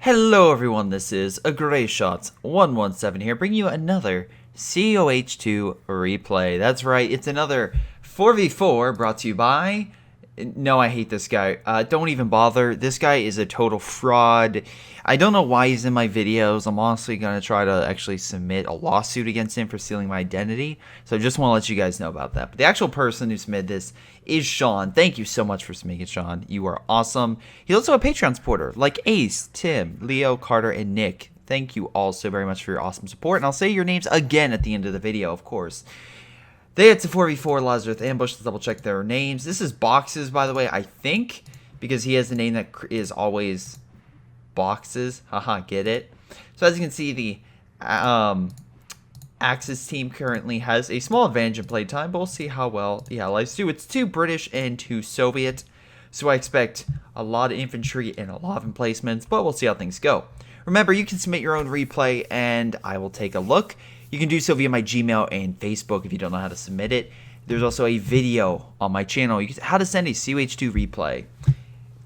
Hello everyone, this is a Greyshot 117 here, bringing you another COH2 replay. That's right, it's another 4v4 brought to you by... No, I hate this guy. Don't even bother. This guy is a total fraud. I don't know why he's in my videos. I'm honestly going to try to actually submit a lawsuit against him for stealing my identity. So I just want to let you guys know about that. But the actual person who submitted this is Sean. Thank you so much for submitting it, Sean. You are awesome. He's also a Patreon supporter, like Ace, Tim, Leo, Carter, and Nick. Thank you all so very much for your awesome support. And I'll say your names again at the end of the video, of course. It's a 4v4 Lazarus ambush. Let's double check their names. This is Boxes, by the way, I think, because he has the name that is always Boxes. Haha, get it? So as you can see, the Axis team currently has a small advantage in playtime, but we'll see how well the Allies do. It's 2 British and 2 Soviet, so I expect a lot of infantry and a lot of emplacements, but we'll see how things go. Remember, you can submit your own replay, and I will take a look. You can do so via my Gmail and Facebook if you don't know how to submit it. There's also a video on my channel, how to send a COH2 replay.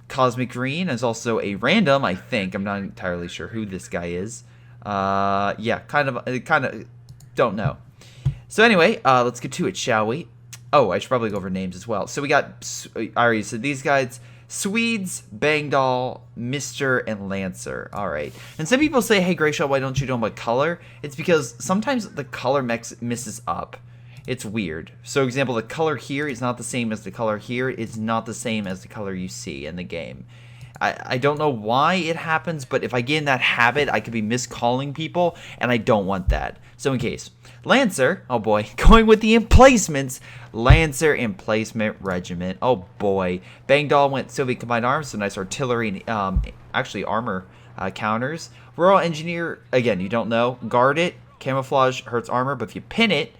Cosmic Green is also a random, I think. I'm not entirely sure who this guy is. Yeah, kind of, don't know. So anyway, let's get to it, shall we? Oh, I should probably go over names as well. So we got, I already said these guys, Swedes, Bangdal, Mr., and Lancer. Alright. And some people say, hey, Greyshot, why don't you do them by color? It's because sometimes the color misses up. It's weird. So, example, the color here is not the same as the color here. It's not the same as the color you see in the game. I don't know why it happens, but if I get in that habit, I could be miscalling people, and I don't want that. So in case, Lancer, oh boy, going with the emplacements, Lancer Emplacement Regiment, oh boy. Bangdal went Soviet Combined Arms, so nice artillery and actually armor counters. Royal Engineer, again, you don't know, guard it, camouflage hurts armor, but if you pin it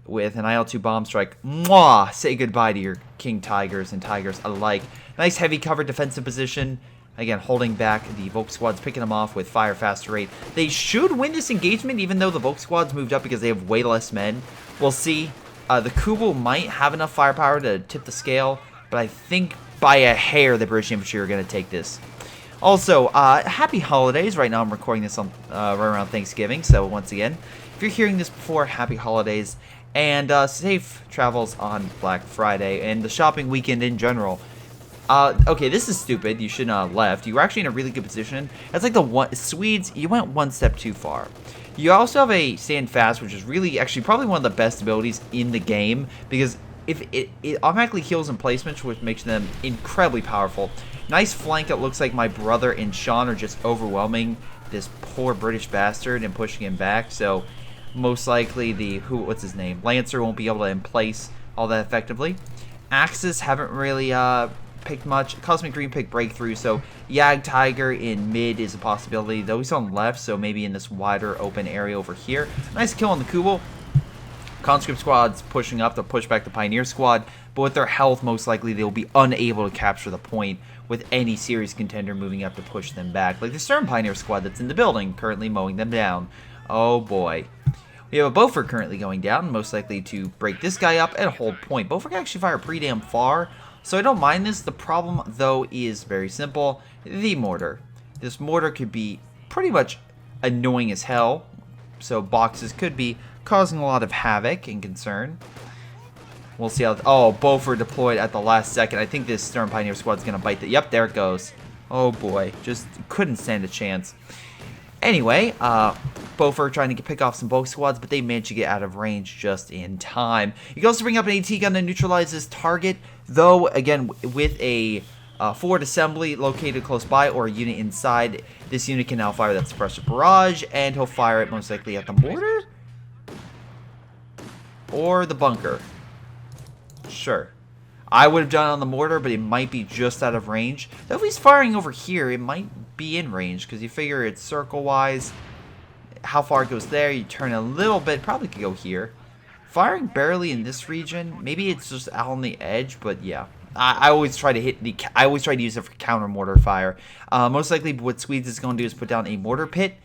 with an IL-2 bomb strike, mwah, say goodbye to your King Tigers and Tigers alike. Nice heavy cover defensive position. Again, holding back the Volk squads, picking them off with fire faster rate. They should win this engagement, even though the Volk squads moved up because they have way less men. We'll see. The Kubel might have enough firepower to tip the scale, but I think by a hair the British infantry are going to take this. Also, happy holidays. Right now I'm recording this on right around Thanksgiving, so once again, if you're hearing this before, happy holidays. And safe travels on Black Friday and the shopping weekend in general. Okay, this is stupid. You shouldn't have left. You were actually in a really good position. That's like the Swedes, you went one step too far. You also have a stand fast, which is really actually probably one of the best abilities in the game, because if it automatically heals emplacements, which makes them incredibly powerful. Nice flank. It looks like my brother and Sean are just overwhelming this poor British bastard and pushing him back. So most likely the what's his name, Lancer won't be able to emplace all that effectively. Axis haven't really picked much. Cosmic Green picked Breakthrough, so Yag Tiger in mid is a possibility, though he's on left, so maybe in this wider open area over here. Nice kill on the Kubel. Conscript squad's pushing up to push back the Pioneer squad, but with their health, most likely they'll be unable to capture the point with any serious contender moving up to push them back, like the Stern Pioneer squad that's in the building, currently mowing them down. Oh boy. We have a Beaufort currently going down, most likely to break this guy up and hold point. Beaufort can actually fire pretty damn far, so I don't mind this. The problem, though, is very simple. The mortar. This mortar could be pretty much annoying as hell, so Boxes could be causing a lot of havoc and concern. We'll see how... Oh, Beaufort deployed at the last second. I think this Stern Pioneer squad's going to bite the... Yep, there it goes. Oh, boy. Just couldn't stand a chance. Anyway, Beaufort trying to pick off some Volk squads, but they managed to get out of range just in time. You can also bring up an AT gun to neutralize this target, though, again, with a forward assembly located close by or a unit inside, this unit can now fire that suppressor barrage, and he'll fire it most likely at the mortar? Or the bunker. Sure. I would have done it on the mortar, but it might be just out of range. Though if he's firing over here, it might be in range, because you figure it's circle-wise. How far it goes there, you turn a little bit, probably could go here. Firing barely in this region, maybe it's just out on the edge, but yeah. I always try to use it for counter mortar fire. Most likely what Swedes is going to do is put down a mortar pit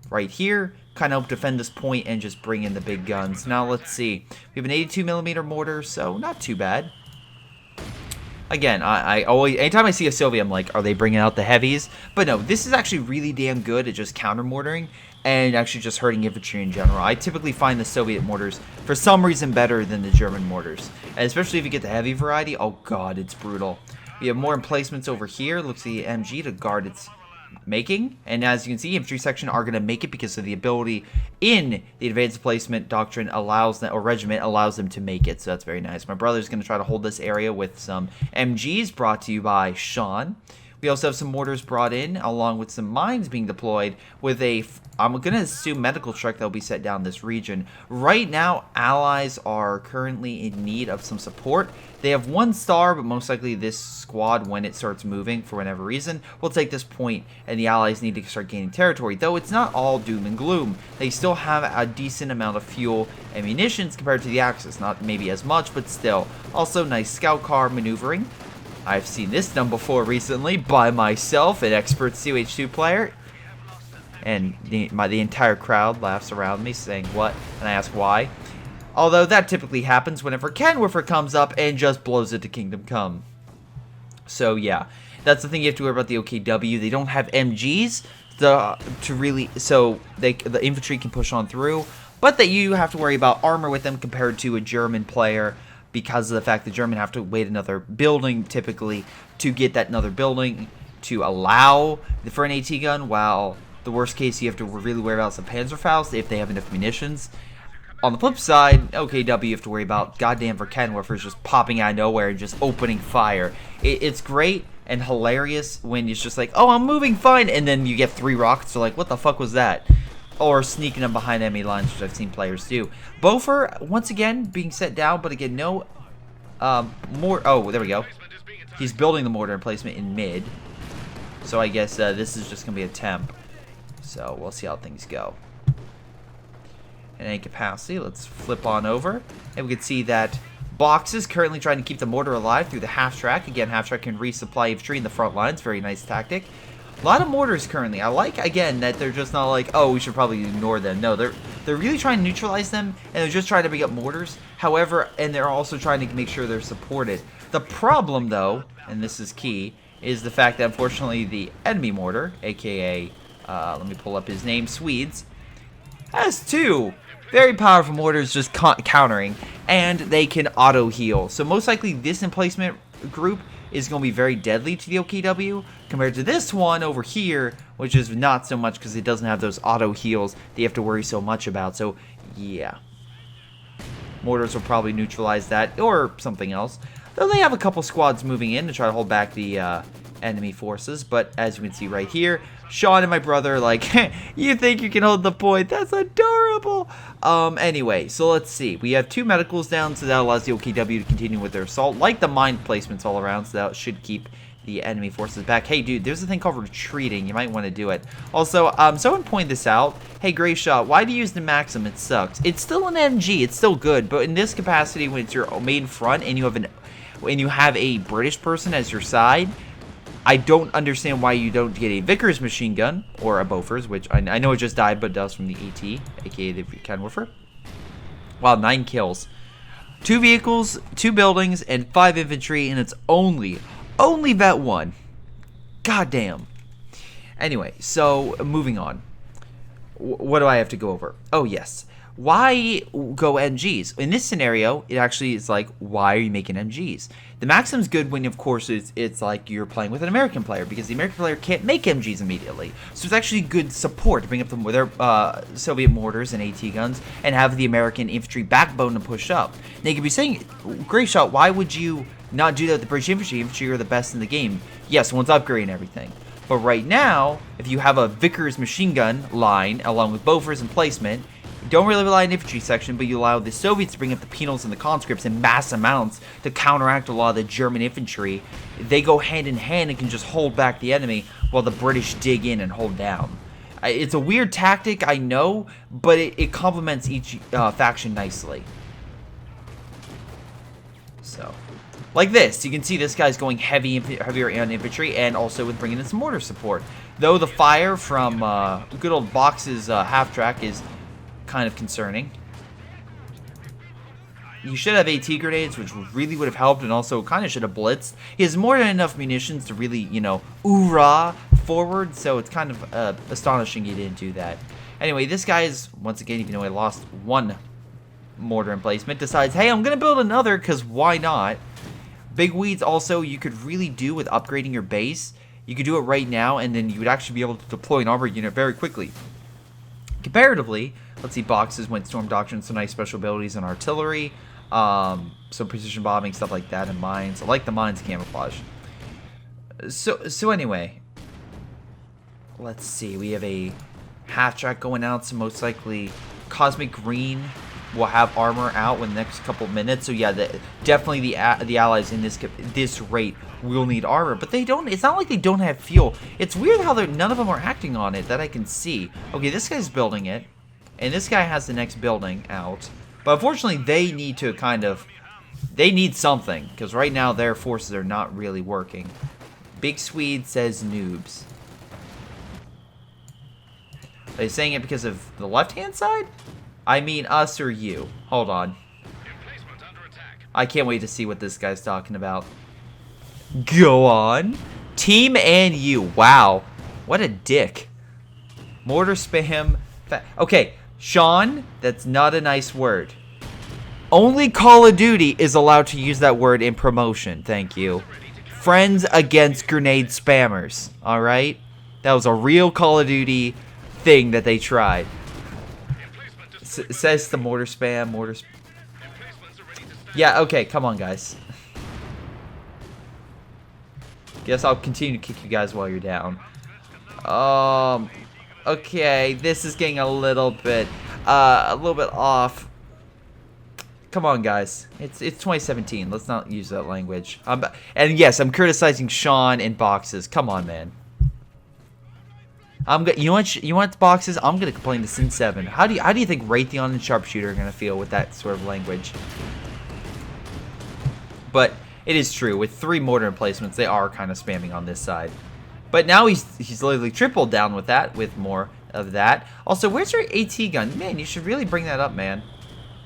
right here, kind of defend this point and just bring in the big guns. Now let's see. We have an 82mm mortar, so not too bad. Again, I always, anytime I see a Soviet, I'm like, are they bringing out the heavies? But no, this is actually really damn good at just counter-mortaring and actually just hurting infantry in general. I typically find the Soviet mortars, for some reason, better than the German mortars. And especially if you get the heavy variety, oh god, it's brutal. We have more emplacements over here. Looks like the MG to guard its making, and as you can see, infantry section are going to make it because of the ability in the advanced placement doctrine allows them, or regiment allows them to make it, so that's very nice. My brother's going to try to hold this area with some MGs brought to you by Sean. We also have some mortars brought in, along with some mines being deployed with a, I'm going to assume, medical truck that will be set down this region. Right now, allies are currently in need of some support. They have 1 star, but most likely this squad, when it starts moving for whatever reason, will take this point, and the allies need to start gaining territory. Though it's not all doom and gloom. They still have a decent amount of fuel and munitions compared to the Axis. Not maybe as much, but still. Also, nice scout car maneuvering. I've seen this done before recently by myself, an expert COH2 player. And the entire crowd laughs around me saying, what? And I ask why. Although that typically happens whenever Kenwerfer comes up and just blows it to Kingdom Come. So yeah, that's the thing you have to worry about the OKW. They don't have MGs to really, so the infantry can push on through. But that you have to worry about armor with them compared to a German player, because of the fact the German have to wait another building typically to get that another building to allow for an AT gun, while the worst case you have to really worry about some Panzerfaust if they have enough munitions. On the flip side, OKW you have to worry about goddamn Verkenwerfers just popping out of nowhere and just opening fire. It's great and hilarious when it's just like, oh, I'm moving fine, and then you get 3 rockets, so like, what the fuck was that? Or sneaking them behind enemy lines, which I've seen players do. Bofer, once again, being set down, but again, no more. Oh, there we go. He's building the mortar emplacement in mid. So I guess this is just going to be a temp. So we'll see how things go. In any capacity, let's flip on over. And we can see that Box is currently trying to keep the mortar alive through the half-track. Again, half-track can resupply infantry in the front lines. Very nice tactic. A lot of mortars currently. I like, again, that they're just not like, oh, we should probably ignore them. No, they're really trying to neutralize them, and they're just trying to bring up mortars. However, and they're also trying to make sure they're supported. The problem, though, and this is key, is the fact that, unfortunately, the enemy mortar, a.k.a., let me pull up his name, Swedes, has 2 very powerful mortars just countering, and they can auto-heal. So most likely this emplacement group is going to be very deadly to the OKW compared to this one over here, which is not so much because it doesn't have those auto heals that you have to worry so much about. So yeah, mortars will probably neutralize that or something else, though they have a couple squads moving in to try to hold back the enemy forces. But as you can see right here, Sean and my brother, like, you think you can hold the point? That's adorable. Anyway, so let's see. We have 2 medicals down, so that allows the OKW to continue with their assault, like the mine placements all around, so that should keep the enemy forces back. Hey, dude, there's a thing called retreating. You might want to do it. Also, someone pointed this out. Hey, Greyshot, why do you use the Maxim? It sucks. It's still an MG. It's still good, but in this capacity, when it's your main front and you have a British person as your side, I don't understand why you don't get a Vickers machine gun, or a Bofors, which I know it just died, but does from the AT, aka the Kenwerfer. Wow, 9 kills. 2 vehicles, 2 buildings, and 5 infantry, and it's only Vet 1. Goddamn. Anyway, so moving on. What do I have to go over? Oh, yes. Why go MGs? In this scenario, it actually is like, why are you making MGs? The Maxim's good when, of course, it's like you're playing with an American player, because the American player can't make MGs immediately. So it's actually good support to bring up their Soviet mortars and AT guns and have the American infantry backbone to push up. Now, you could be saying, Greyshot, why would you not do that with the British infantry? Infantry are the best in the game. Yes, one's upgrading everything. But right now, if you have a Vickers machine gun line, along with Bofors and placement, you don't really rely on infantry section, but you allow the Soviets to bring up the penals and the conscripts in mass amounts to counteract a lot of the German infantry. They go hand in hand and can just hold back the enemy while the British dig in and hold down. It's a weird tactic, I know, but it complements each faction nicely. So, like this, you can see this guy's going heavier on infantry and also with bringing in some mortar support. Though the fire from good old Box's half-track is kind of concerning. he should have AT grenades, which really would have helped, and also kind of should have blitzed. He has more than enough munitions to really, you know, oorah forward, so it's kind of astonishing he didn't do that. Anyway, this guy is, once again, even though he lost one mortar emplacement, decides, hey, I'm going to build another, because why not? Big weeds also you could really do with upgrading your base. You could do it right now, and then you would actually be able to deploy an armor unit very quickly. Comparatively, let's see, boxes, windstorm doctrine, some nice special abilities in artillery, some precision bombing, stuff like that, and mines. I like the mines camouflage. So anyway, let's see, we have a half-track going out, so most likely Cosmic Green will have armor out in the next couple of minutes. So yeah, definitely the allies in this rate will need armor, but they don't. It's not like they don't have fuel. It's weird how none of them are acting on it that I can see. Okay, this guy's building it, and this guy has the next building out. But unfortunately, they need to they need something, because right now their forces are not really working. Big Swede says noobs. Are they saying it because of the left-hand side? I mean us or you. Hold on. I can't wait to see what this guy's talking about. Go on. Team and you. Wow. What a dick. Mortar spam. Okay, Sean, that's not a nice word. Only Call of Duty is allowed to use that word in promotion. Thank you. Friends against grenade spammers. Alright? That was a real Call of Duty thing that they tried. Says the mortar spam. Yeah, okay, come on, guys. Guess I'll continue to kick you guys while you're down. Okay, this is getting a little bit off. Come on, guys. It's 2017. Let's not use that language. And yes, I'm criticizing Sean in boxes. Come on, man. You want boxes? I'm gonna complain to Sin 7. How do you think Raytheon and Sharpshooter are gonna feel with that sort of language? But it is true, with 3 mortar emplacements, they are kind of spamming on this side. But now he's literally tripled down with that, with more of that. Also, where's your AT gun? Man, you should really bring that up, man.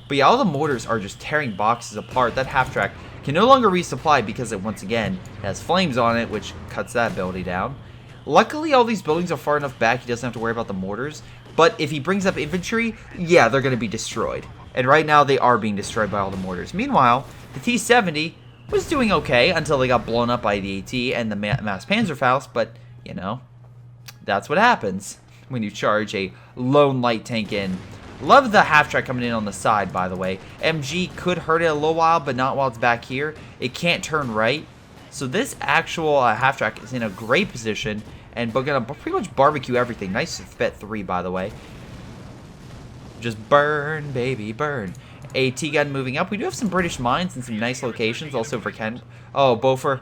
But yeah, all the mortars are just tearing boxes apart. That half-track can no longer resupply because it, once again, has flames on it, which cuts that ability down. Luckily, all these buildings are far enough back, he doesn't have to worry about the mortars. But if he brings up infantry, yeah, they're going to be destroyed. And right now, they are being destroyed by all the mortars. Meanwhile, the T-70 was doing okay until they got blown up by the AT and the Mass Panzerfaust, but, you know, that's what happens when you charge a lone light tank in. Love the half-track coming in on the side, by the way. MG could hurt it a little while, but not while it's back here. It can't turn right. So this actual half-track is in a great position, and we're going to pretty much barbecue everything. Nice bet 3, by the way. Just burn, baby, burn. AT gun moving up. We do have some British mines in some nice locations, also for Ken. Oh, Beaufort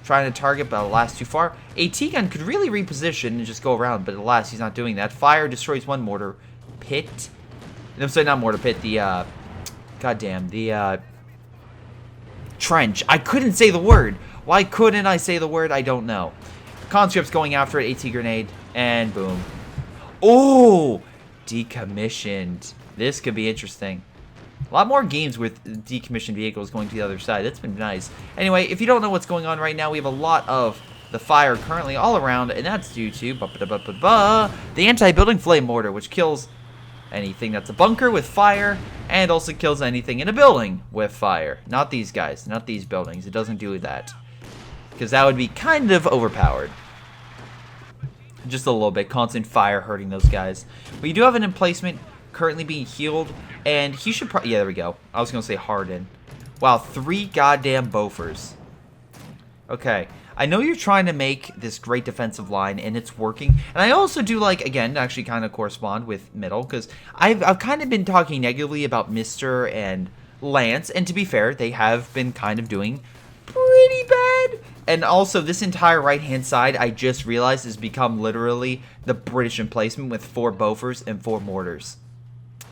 trying to target, but alas, too far. AT gun could really reposition and just go around, but alas, he's not doing that. Fire destroys one mortar pit. I'm sorry, not mortar pit. The, goddamn, the, trench. I couldn't say the word. Why couldn't I say the word? I don't know. Conscript's going after it. AT grenade. And boom. Oh! Decommissioned. This could be interesting. A lot more games with decommissioned vehicles going to the other side. That's been nice. Anyway, if you don't know what's going on right now, we have a lot of the fire currently all around, and that's due to the anti-building flame mortar, which kills anything that's a bunker with fire, and also kills anything in a building with fire. Not these guys, not these buildings. It doesn't do that, because that would be kind of overpowered. Just a little bit. Constant fire hurting those guys. But you do have an emplacement currently being healed, and he should probably... Yeah, there we go. I was going to say harden. Wow, 3 goddamn Beauforts. Okay. I know you're trying to make this great defensive line, and it's working. And I also do like, again, to actually kind of correspond with middle, because I've kind of been talking negatively about Mr. and Lance, and to be fair, they have been kind of doing pretty bad. And also, this entire right-hand side, I just realized, has become literally the British emplacement with 4 Beauforts and 4 mortars.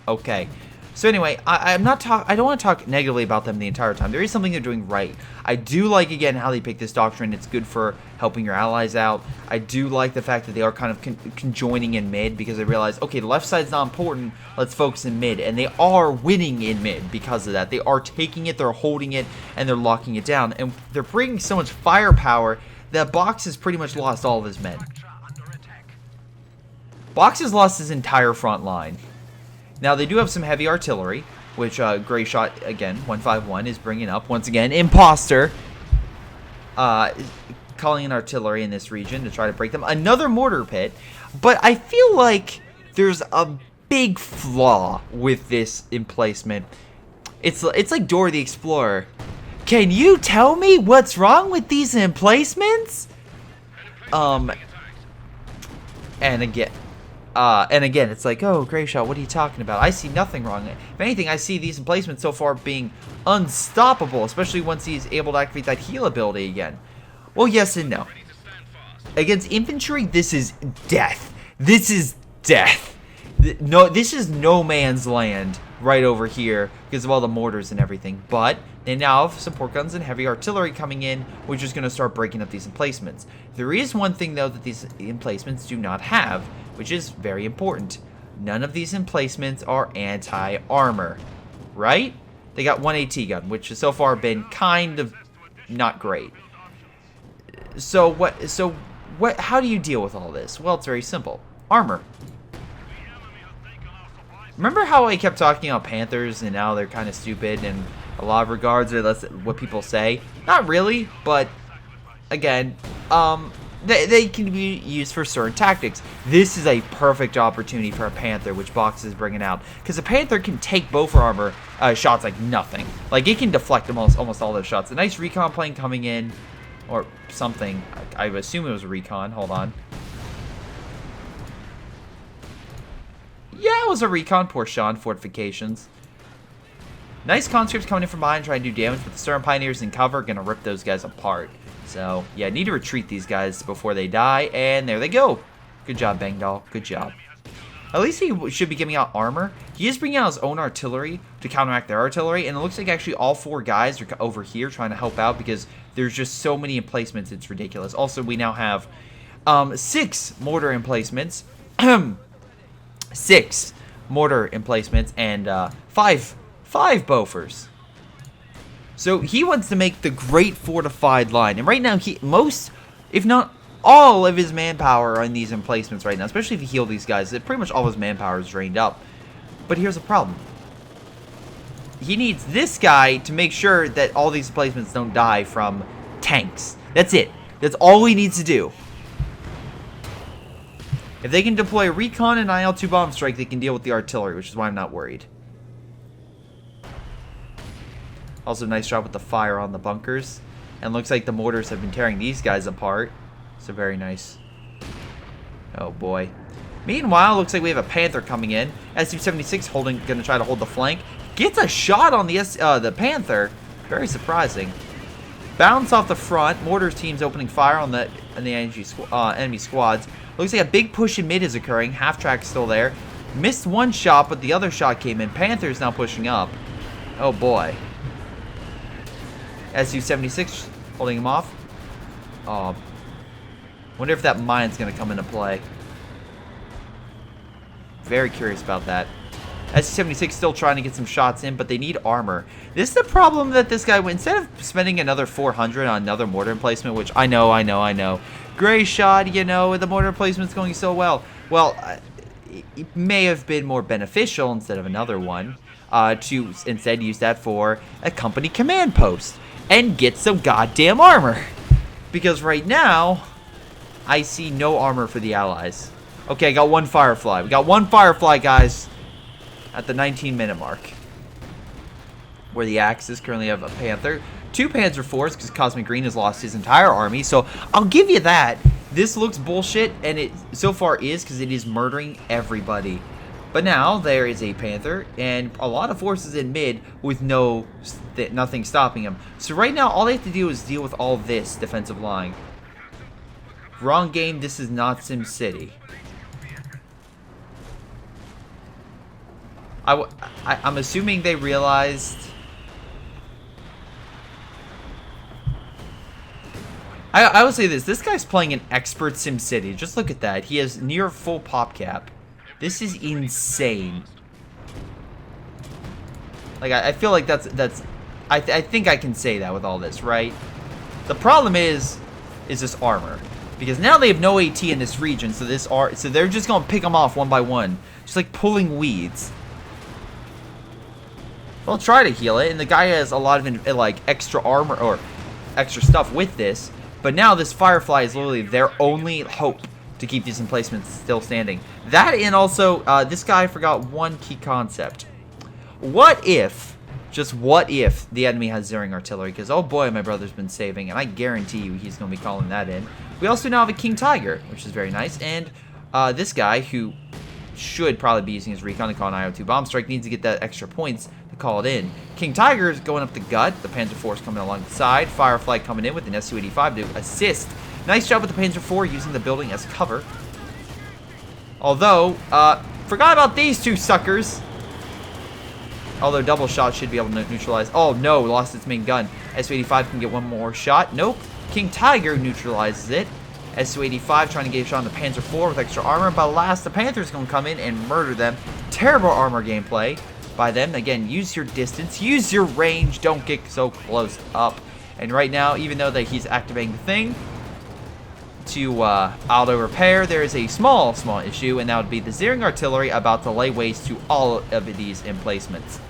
Okay. So anyway, I don't want to talk negatively about them the entire time. There is something they're doing right. I do like, again, how they pick this doctrine. It's good for helping your allies out. I do like the fact that they are kind of conjoining in mid, because they realize, okay, the left side's not important. Let's focus in mid. And they are winning in mid because of that. They are taking it, they're holding it, and they're locking it down. And they're bringing so much firepower that Box has pretty much lost all of his men. Box has lost his entire front line. Now, they do have some heavy artillery, which Greyshot, again, 151, is bringing up. Once again, imposter, calling in artillery in this region to try to break them. Another mortar pit, but I feel like there's a big flaw with this emplacement. It's like Dora the Explorer. Can you tell me what's wrong with these emplacements? And again, it's like, oh, Greyshot, what are you talking about? I see nothing wrong. If anything, I see these emplacements so far being unstoppable, especially once he's able to activate that heal ability again. Well, yes and no. Against infantry, this is death. This is death. No, this is no man's land right over here because of all the mortars and everything. But they now have support guns and heavy artillery coming in, which is going to start breaking up these emplacements. There is one thing, though, that these emplacements do not have, which is very important. None of these emplacements are anti-armor, right? They got one AT gun, which has so far been kind of not great. So how do you deal with all this? Well, it's very simple. Armor. Remember how I kept talking about Panthers and now they're kind of stupid in a lot of regards, or that's what people say? Not really, but again, they can be used for certain tactics. This is a perfect opportunity for a Panther, which Box is bringing out, because a Panther can take both armor shots like nothing. Like, it can deflect almost all those shots. A nice recon plane coming in, or something. I assume it was a recon. Hold on. Yeah, it was a recon. Poor Sean. Fortifications. Nice conscripts coming in from behind trying to do damage, but the Stern Pioneers in cover are going to rip those guys apart. So, yeah, need to retreat these guys before they die, and there they go. Good job, Bang Doll. Good job. At least he should be giving out armor. He is bringing out his own artillery to counteract their artillery, and it looks like actually all four guys are over here trying to help out because there's just so many emplacements, it's ridiculous. Also, we now have 6 mortar emplacements. 6 mortar emplacements and 5 Bofors. So he wants to make the great fortified line, and right now most, if not all, of his manpower are in these emplacements right now. Especially if he healed these guys, pretty much all his manpower is drained up. But here's the problem: he needs this guy to make sure that all these emplacements don't die from tanks. That's it. That's all he needs to do. If they can deploy a recon and IL-2 bomb strike, they can deal with the artillery, which is why I'm not worried. Also, nice job with the fire on the bunkers. And looks like the mortars have been tearing these guys apart. So very nice. Oh boy. Meanwhile, looks like we have a Panther coming in. SU-76 gonna try to hold the flank. Gets a shot on the Panther. Very surprising. Bounce off the front. Mortars team's opening fire on the enemy squads. Looks like a big push in mid is occurring. Half track's still there. Missed one shot, but the other shot came in. Panther's now pushing up. Oh boy. SU-76 holding him off. Oh. Wonder if that mine's going to come into play. Very curious about that. SU-76 still trying to get some shots in, but they need armor. This is the problem that this guy, instead of spending another 400 on another mortar emplacement, which I know. Greyshot, you know, the mortar emplacement's going so well. Well, it may have been more beneficial instead of another one to instead use that for a company command post and get some goddamn armor. Because right now, I see no armor for the allies. Okay, I got one Firefly. We got one Firefly, guys, at the 19-minute mark. Where the Axis currently have a Panther. 2 Panzer IVs, because Cosmic Green has lost his entire army. So, I'll give you that. This looks bullshit, and it so far is, because it is murdering everybody. But now, there is a Panther, and a lot of forces in mid with nothing stopping him. So right now, all they have to do is deal with all this defensive line. Wrong game, this is not Sim City. I'm assuming they realized. I will say this. This guy's playing an expert SimCity. Just look at that. He has near full pop cap. This is insane. Like, I feel like that's I think I can say that with all this, right? The problem is this armor. Because now they have no AT in this region, so they're just gonna pick them off one by one. Just like pulling weeds. They'll try to heal it, and the guy has a lot of like extra armor or extra stuff with this. But now this Firefly is literally their only hope to keep these emplacements still standing. That, and also, this guy forgot one key concept. What if, just what if, the enemy has zeroing artillery? Because, oh boy, my brother's been saving, and I guarantee you he's going to be calling that in. We also now have a King Tiger, which is very nice. And this guy, who should probably be using his recon to call an IO2 bomb strike, needs to get that extra points to call it in. King Tiger is going up the gut. The Panzer IV is coming along the side. Firefly coming in with an Su-85 to assist. Nice job with the Panzer IV using the building as cover. Although, forgot about these two suckers. Although double shot should be able to neutralize. Oh no, lost its main gun. Su-85 can get one more shot. Nope. King Tiger neutralizes it. Su-85 trying to get a shot on the Panzer IV with extra armor. But last, the Panther's going to come in and murder them. Terrible armor gameplay by them. Again, use your distance. Use your range. Don't get so close up. And right now, even though that he's activating the thing to auto repair, there is a small issue, and that would be the zeroing artillery about to lay waste to all of these emplacements.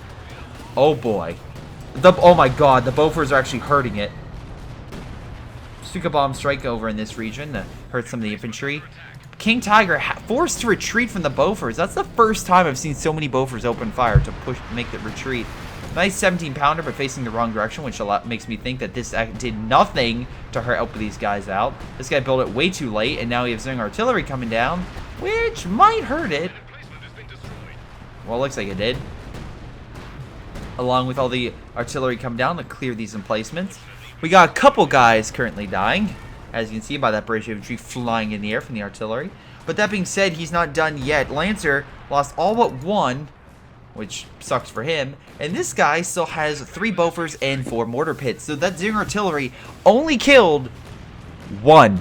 Oh boy. Oh my god, the Bofors are actually hurting it. Stuka bomb strike over in this region to hurt some of the infantry. King Tiger forced to retreat from the Bofors. That's the first time I've seen so many Bofors open fire to make the retreat. Nice 17-pounder, but facing the wrong direction, which makes me think that this did nothing to help these guys out. This guy built it way too late, and now we have zeroing artillery coming down, which might hurt it. Well, it looks like it did. Along with all the artillery coming down to clear these emplacements. We got a couple guys currently dying, as you can see by that British infantry flying in the air from the artillery. But that being said, he's not done yet. Lancer lost all but one, which sucks for him. And this guy still has 3 Bofors and 4 mortar pits. So that zeroing artillery only killed 1.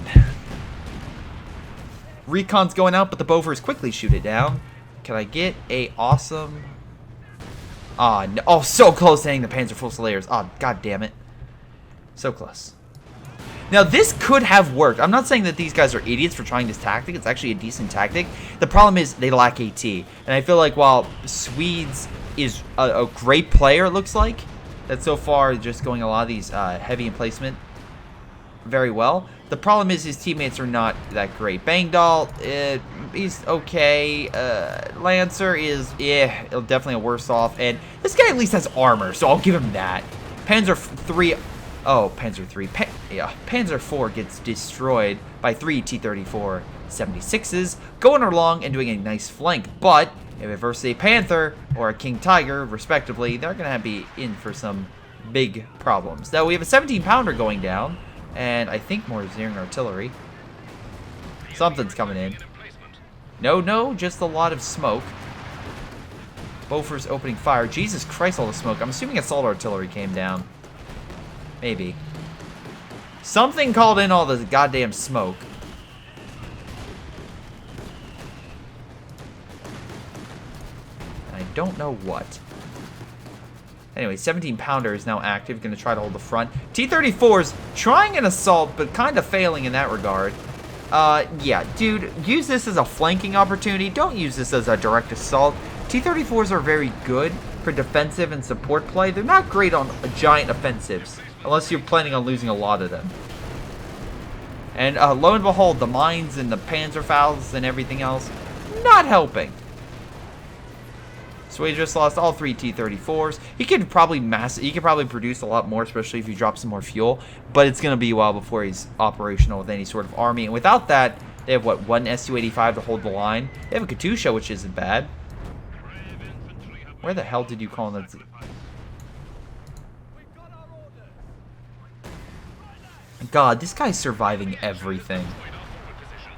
Recon's going out, but the Bofors quickly shoot it down. Can I get a awesome... Ah, no. Oh, so close to hitting the Panzer Fusileers. Oh, god damn it. So close. Now, this could have worked. I'm not saying that these guys are idiots for trying this tactic. It's actually a decent tactic. The problem is they lack AT. And I feel like while Swedes is a great player, it looks like, that so far just going a lot of these heavy emplacement very well. The problem is his teammates are not that great. Bangdahl, he's okay. Lancer is, definitely a worse off. And this guy at least has armor, so I'll give him that. Panzer III... Oh, Panzer III. Panzer IV gets destroyed by 3 T-34 76s, going along and doing a nice flank. But if it versus a Panther or a King Tiger, respectively, they're going to be in for some big problems. Now, we have a 17-pounder going down, and I think more zeroing artillery. Something's coming in. No, just a lot of smoke. Bofors opening fire. Jesus Christ, all the smoke. I'm assuming assault artillery came down. Maybe. Something called in all the goddamn smoke. And I don't know what. Anyway, 17-pounder is now active. Going to try to hold the front. T-34's trying an assault, but kind of failing in that regard. Yeah, dude, use this as a flanking opportunity. Don't use this as a direct assault. T-34s are very good for defensive and support play. They're not great on giant offensives, unless you're planning on losing a lot of them. And lo and behold, the mines and the Panzerfaust and everything else, not helping. So he just lost all 3 T-34s. He could probably produce a lot more, especially if you drop some more fuel. But it's going to be a while before he's operational with any sort of army. And without that, they have, what, 1 Su-85 to hold the line. They have a Katusha, which isn't bad. Where the hell did you call that? God, this guy's surviving everything.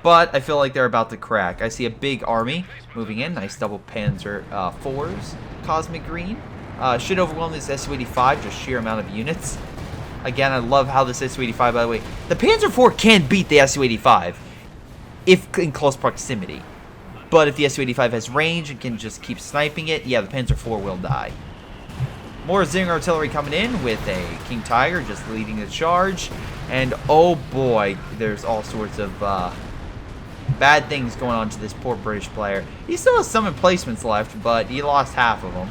but I feel like they're about to crack. I see a big army moving in. Nice double Panzer 4s. Cosmic Green. Should overwhelm this Su-85, just sheer amount of units. Again, I love how this Su-85, by the way, the Panzer 4 can beat the Su-85 if in close proximity. But if the Su-85 has range and can just keep sniping it, yeah, the Panzer 4 will die. More Zinger artillery coming in with a King Tiger just leading the charge. And oh boy, there's all sorts of bad things going on to this poor British player. He still has some emplacements left, but he lost half of them.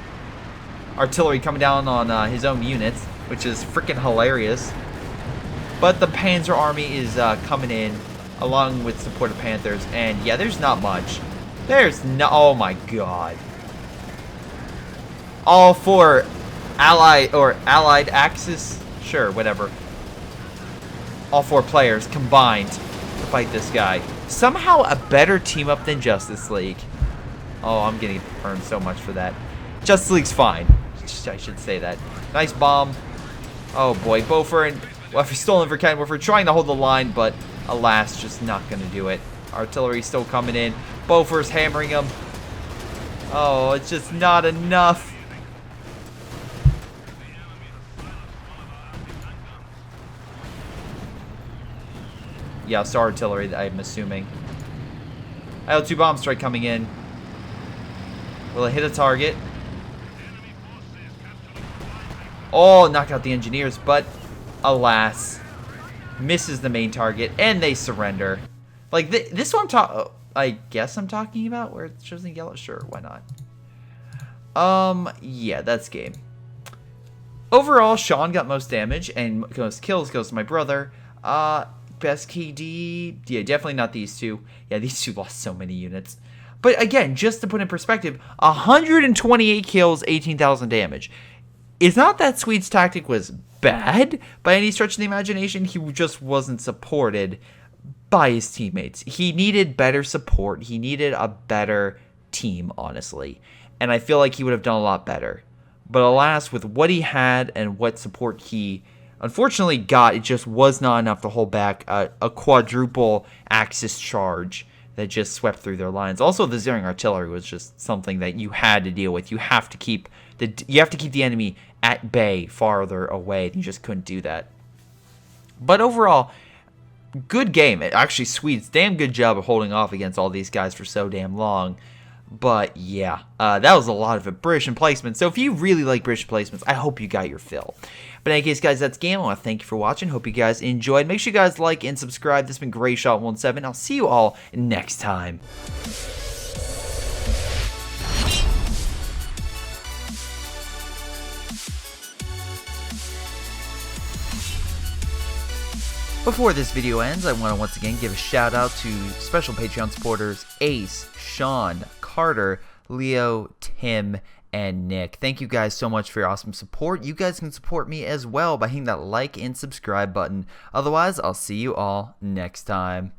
Artillery coming down on his own units, which is freaking hilarious. But the Panzer army is coming in along with supported Panthers. And yeah, there's not much. There's no... Oh my god. All four allied axis? Sure, whatever. All four players combined to fight this guy. Somehow a better team up than Justice League. Oh, I'm getting burned so much for that. Justice League's fine. I should say that. Nice bomb. Oh boy, Beaufort and... Well, if he's stolen for Ken, we're trying to hold the line, but alas, just not going to do it. Artillery still coming in. Beaufort's hammering him. Oh, it's just not enough. Yeah, Star Artillery, I'm assuming. IL-2 bomb strike coming in. Will it hit a target? Oh, knock out the engineers, but alas, misses the main target, and they surrender. Like, this one I guess I'm talking about, where it shows in yellow? Sure, why not? Yeah, that's game. Overall, Sean got most damage, and most kills goes to my brother. Best KD, yeah, definitely not these two. Yeah, these two lost so many units. But again, just to put in perspective, 128 kills, 18,000 damage. It's not that Swede's tactic was bad by any stretch of the imagination. He just wasn't supported by his teammates. He needed better support. He needed a better team, honestly. And I feel like he would have done a lot better. But alas, with what he had and what support he unfortunately got, it just was not enough to hold back a quadruple Axis charge that just swept through their lines. Also, the zeroing artillery was just something that you had to deal with. You have to keep the enemy at bay farther away. You just couldn't do that. But overall, good game. Actually, Swede's damn good job of holding off against all these guys for so damn long. But yeah, that was a lot of British emplacements. So if you really like British emplacements, I hope you got your fill. But in any case, guys, that's game. I want to thank you for watching. Hope you guys enjoyed. Make sure you guys like and subscribe. This has been Greyshot17. I'll see you all next time. Before this video ends, I want to once again give a shout out to special Patreon supporters Ace, Sean, Carter, Leo, Tim, and Nick. Thank you guys so much for your awesome support. You guys can support me as well by hitting that like and subscribe button. Otherwise, I'll see you all next time.